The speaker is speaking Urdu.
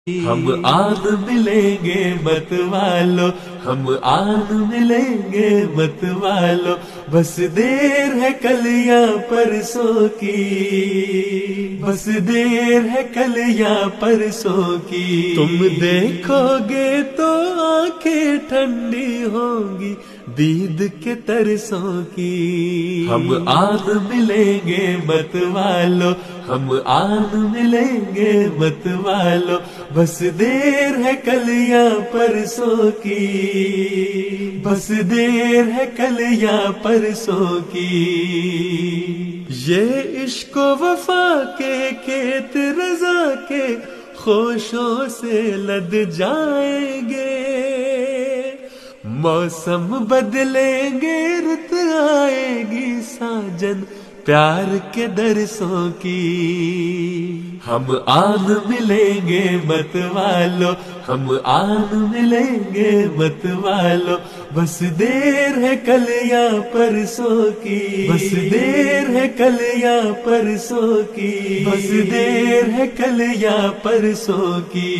ہم آن ملیں گے مت والو، ہم آن ملیں گے مت والو، بس دیر ہے کل یا پرسوں کی، بس دیر ہے کل یا پرسوں کی، تم دیکھو گے تو آنکھیں ٹھنڈی ہوں گی دید کے ترسوں کی، ہم آن ملیں گے مت والو، ہم آن ملیں گے مت والو، بس دیر ہے کل یا پرسوں کی، بس دیر ہے کل یا پرسوں کی، یہ عشق و وفا کے کھیت رضا کے خوشوں سے لد جائیں گے، موسم بدلیں گے رت آئے گی ساجن پیار کے درسوں کی، ہم آن ملیں گے مت والو، ہم آن ملیں گے مت والو، بس دیر ہے کل یا پرسوں کی، بس دیر ہے کل یا پرسوں کی، بس دیر ہے کل یا پرسوں کی۔